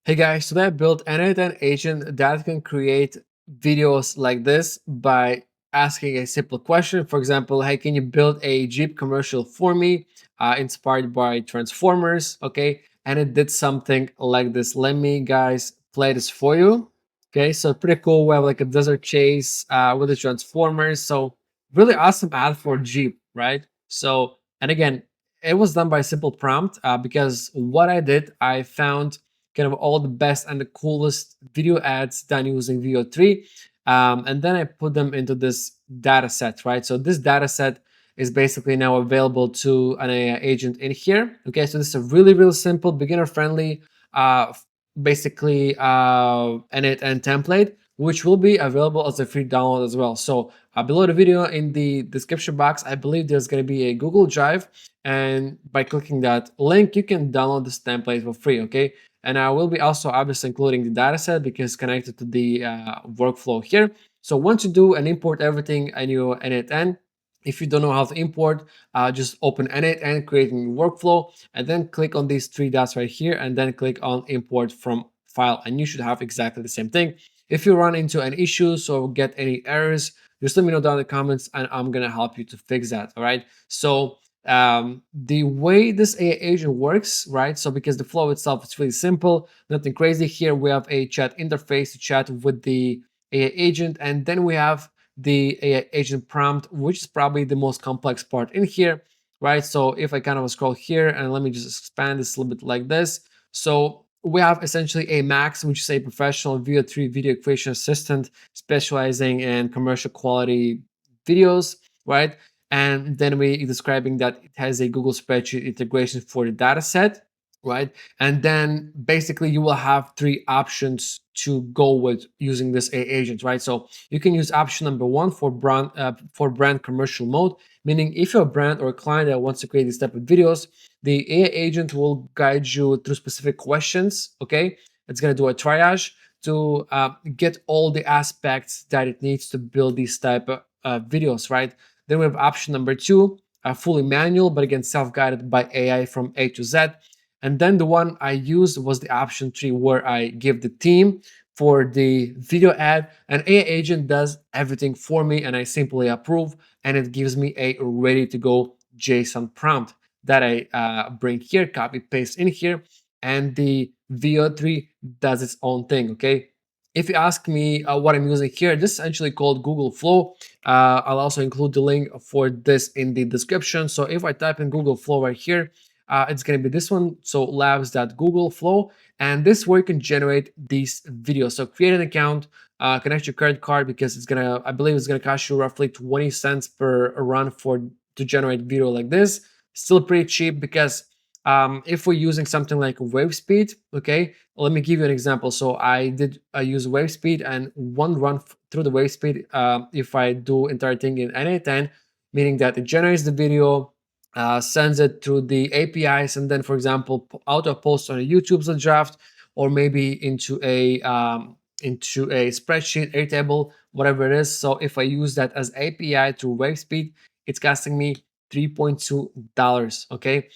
Hey guys, today I built an agent that can create videos like this by asking a simple question. For example, hey, can you build a Jeep commercial for me inspired by Transformers? Okay, and it did something like this. Let me, guys, play this for you. Okay, so pretty cool. We have like a desert chase with the Transformers. So really awesome ad for Jeep, right? So, and again, it was done by a simple prompt because what I did, I found kind of all the best and the coolest video ads done using VO3. And then I put them into this data set, right? So this data set is basically now available to an AI agent in here. Okay, so this is a really, really simple, beginner-friendly, uh, basically edit and template, which will be available as a free download as well. So below the video in the description box, I believe there's going to be a Google Drive, and by clicking that link, you can download this template for free. Okay, and I will be also obviously including the dataset because it's connected to the workflow here. So once you do and import everything in your N8N, if you don't know how to import, just open N8N, creating workflow, and then click on these three dots right here, and then click on import from file, and you should have exactly the same thing. If you run into any issues or get any errors, just let me know down in the comments, and I'm gonna help you to fix that. All right. So the way this AI agent works, right? So because the flow itself is really simple, nothing crazy here. We have a chat interface to chat with the AI agent, and then we have the AI agent prompt, which is probably the most complex part in here, right? So if I kind of scroll here and let me just expand this a little bit like this. So we have essentially a Max, which is a professional VO3 video creation assistant specializing in commercial quality videos, right? And then we describing that it has a Google spreadsheet integration for the data set, right? And then basically you will have three options to go with using this AI agent, right? So you can use option number one for brand commercial mode, meaning if you're a brand or a client that wants to create this type of videos, the AI agent will guide you through specific questions. Okay, it's gonna do a triage to get all the aspects that it needs to build these type of videos, right? Then we have option number two, fully manual, but again, self-guided by AI from A to Z. And then the one I used was the option three, where I give the team for the video ad, and AI agent does everything for me, and I simply approve, and it gives me a ready to go JSON prompt that I bring here, copy paste in here, and the VO3 does its own thing. Okay. If you ask me what I'm using here, this is actually called Google Flow. I'll also include the link for this in the description. So if I type in Google Flow right here, it's going to be this one. So labs.google flow. And this is where you can generate these videos. So create an account, connect your credit card because it's going to, I believe it's going to cost you roughly 20 cents per run to generate video like this. Still pretty cheap because if we're using something like wave speed, okay, let me give you an example. So I use wave speed, and one run through the wave speed, if I do entire thing in N8N, meaning that it generates the video, sends it through the APIs, and then, for example, auto post on a YouTube's draft, or maybe into a spreadsheet, Airtable, whatever it is. So if I use that as API through wave speed, it's costing me $3.2. Okay,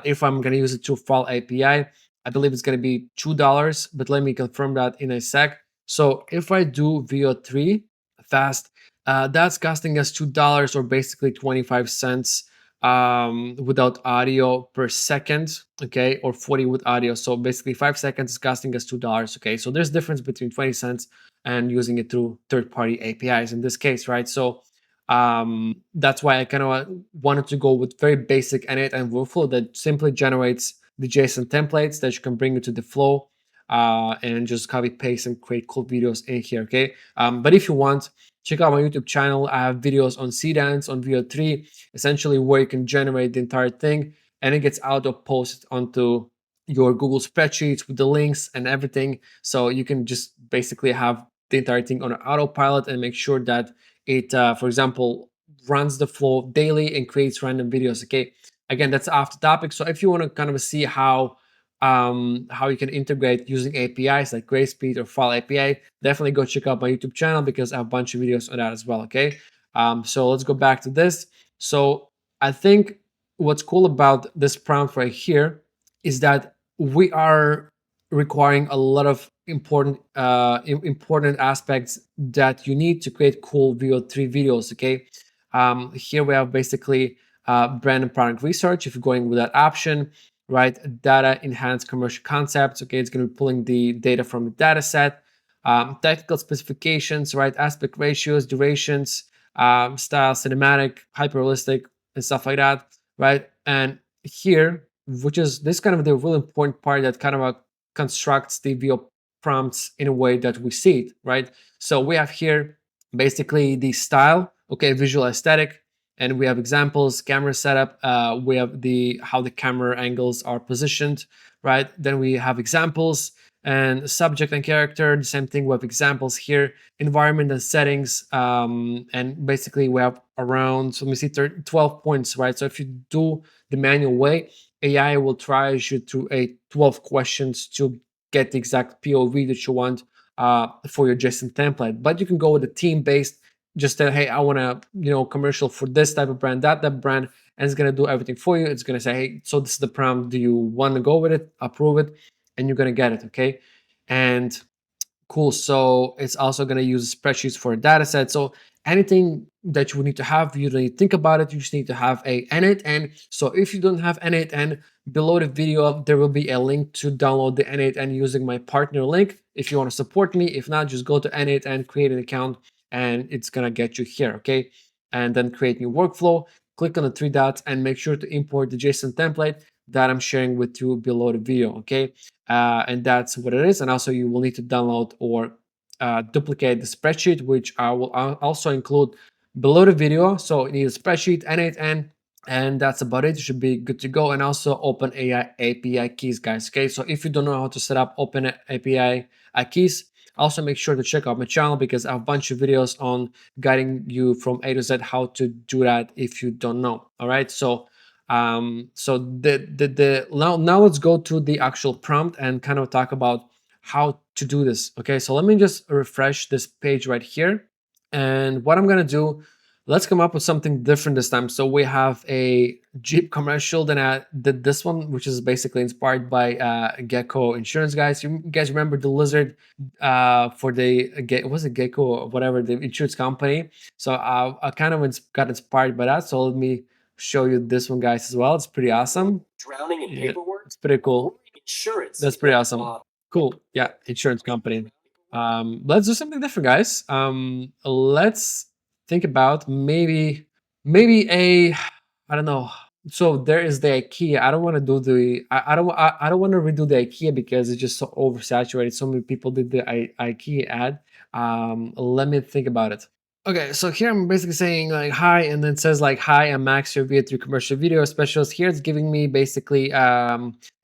if I'm gonna use it through file API, I believe it's gonna be $2, but let me confirm that in a sec. So if I do VO3 fast, that's costing us $2 or basically 25 cents without audio per second, okay, or 40 with audio. So basically 5 seconds is costing us $2. Okay, so there's difference between 20 cents and using it through third-party APIs in this case, right? So that's why I kind of wanted to go with very basic N8N workflow that simply generates the JSON templates that you can bring into the flow and just copy paste and create cool videos in here. Okay, but if you want, check out my YouTube channel. I have videos on CDANs, on VO3, essentially where you can generate the entire thing, and it gets auto posted onto your Google spreadsheets with the links and everything. So you can just basically have the entire thing on autopilot and make sure that it, for example, runs the flow daily and creates random videos. Okay, again, that's off the topic. So if you want to kind of see how you can integrate using APIs like GraySpeed or File API, definitely go check out my YouTube channel because I have a bunch of videos on that as well. Okay, so let's go back to this. So I think what's cool about this prompt right here is that we are requiring a lot of important aspects that you need to create cool VO3 videos. Okay, here we have basically brand and product research. If you're going with that option, right? Data enhanced commercial concepts. Okay, it's going to be pulling the data from the data set. Technical specifications, right? Aspect ratios, durations, style, cinematic, hyper realistic, and stuff like that, right? And here, which is this kind of the really important part that kind of constructs the VO prompts in a way that we see it, right? So we have here basically the style, okay, visual aesthetic, and we have examples, camera setup. We have the how the camera angles are positioned, right? Then we have examples and subject and character. The same thing. We have examples here, environment and settings, and basically we have around, so let me see, 12 points, right? So if you do the manual way, AI will try you through a 12 questions to get the exact POV that you want for your JSON template. But you can go with a team based, just say, hey, I want a commercial for this type of brand, that brand, and it's gonna do everything for you. It's gonna say, hey, so this is the prompt. Do you want to go with it? Approve it, and you're gonna get it. Okay, and cool. So it's also going to use spreadsheets for a data set. So anything that you would need to have, you don't need to think about it. You just need to have a N8N. So if you don't have N8N, below the video, there will be a link to download the N8N using my partner link. If you want to support me, if not, just go to N8N, create an account, and it's going to get you here. Okay. And then create new workflow, click on the three dots and make sure to import the JSON template that I'm sharing with you below the video. Okay. And that's what it is. And also you will need to download or duplicate the spreadsheet, which I will also include below the video. So you need a spreadsheet, N8N, and that's about it. You should be good to go. And also open AI API keys, guys. Okay, so if you don't know how to set up open API keys, also make sure to check out my channel because I have a bunch of videos on guiding you from A to Z how to do that if you don't know. All right, so now let's go to the actual prompt and kind of talk about how to do this. Okay, so let me just refresh this page right here, and what I'm gonna do, let's come up with something different this time. So we have a Jeep commercial, then I did this one, which is basically inspired by Gecko Insurance, guys. You guys remember the lizard for the was it Gecko or whatever, the insurance company? So I kind of got inspired by that. So let me show you this one, guys, as well. It's pretty awesome. Drowning in paperwork. It's pretty cool. Insurance. That's pretty awesome. Cool. Yeah, insurance company. Let's do something different, guys. Let's think about maybe a, I don't know. So there is the IKEA. I don't want to do the I don't want to redo the IKEA because it's just so oversaturated. So many people did the IKEA ad. Let me think about it. Okay, so here I'm basically saying like hi, and then it says like hi, I'm Max, your VO3 commercial video specialist. Here it's giving me basically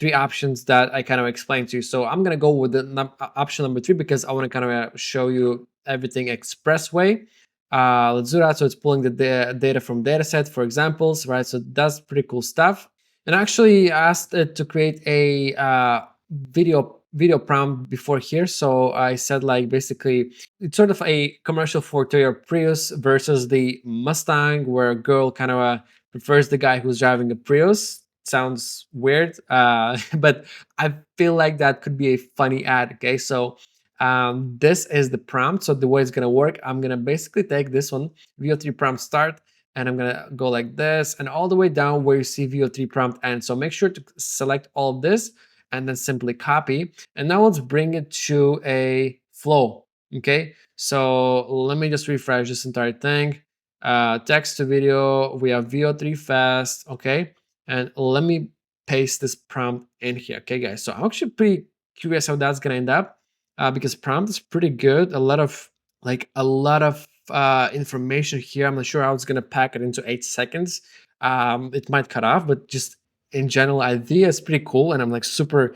three options that I kind of explained to you. So I'm gonna go with the option number 3 because I want to kind of show you everything express way. Let's do that. So it's pulling the data from dataset for examples, right? So that's pretty cool stuff. And actually asked it to create a video prompt before here. So I said like basically it's sort of a commercial for Toyota Prius versus the Mustang, where a girl kind of prefers the guy who's driving a Prius. Sounds weird, but I feel like that could be a funny ad. Okay, so this is the prompt. So the way it's gonna work, I'm gonna basically take this one, VO3 prompt start, and I'm gonna go like this and all the way down where you see VO3 prompt end. So make sure to select all of this and then simply copy. And now let's bring it to a flow. Okay, so let me just refresh this entire thing. Text to video, we have VO3 fast. Okay, and let me paste this prompt in here. Okay, guys, so I'm actually pretty curious how that's gonna end up because prompt is pretty good. A lot of information here. I'm not sure how it's gonna pack it into 8 seconds. It might cut off, but just in general idea is pretty cool, and I'm like super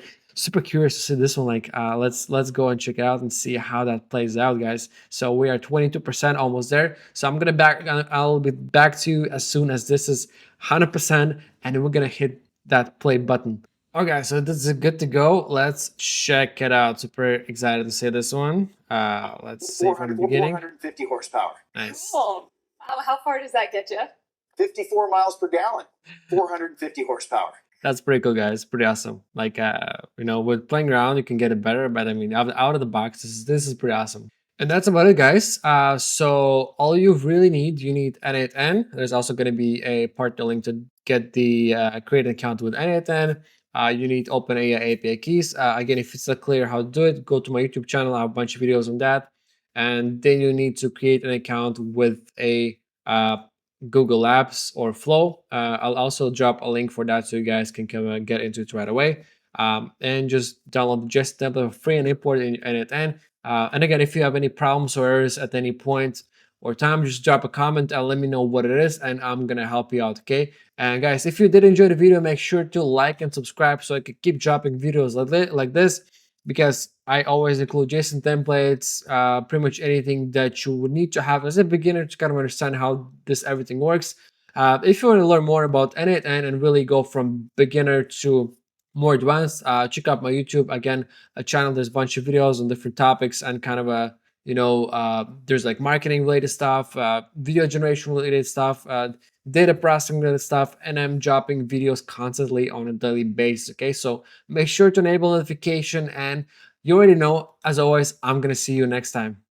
curious to see this one. Like let's go and check it out and see how that plays out, guys. So we are 22% almost there. So I'll be back to you as soon as this is 100%, and we're gonna hit that play button. Okay, so this is good to go. Let's check it out. Super excited to see this one. Let's see from the beginning. 450 horsepower. Nice. Cool. How far does that get you? 54 miles per gallon. 450 horsepower. That's pretty cool, guys. Pretty awesome. Like, with playing around, you can get it better. But I mean, out of the box, this is pretty awesome. And that's about it, guys. So all you really need, you need N8N. There's also going to be a partner link to get the create an account with N8N. You need OpenAI API keys. Again, if it's not clear how to do it, go to my YouTube channel. I have a bunch of videos on that. And then you need to create an account with a Google Apps or Flow. I'll also drop a link for that so you guys can come and get into it right away. And just download the JSON template for free and import it in N8N. And again, if you have any problems or errors at any point or time, just drop a comment and let me know what it is, and I'm gonna help you out. Okay. And guys, if you did enjoy the video, make sure to like and subscribe so I can keep dropping videos like this, because I always include JSON templates, pretty much anything that you would need to have as a beginner to kind of understand how this everything works. If you want to learn more about N8N and really go from beginner to more advanced, check out my YouTube. Again, a channel. There's a bunch of videos on different topics and kind of there's like marketing related stuff, video generation related stuff, data processing related stuff, and I'm dropping videos constantly on a daily basis. Okay, so make sure to enable notification, and you already know, as always, I'm gonna see you next time.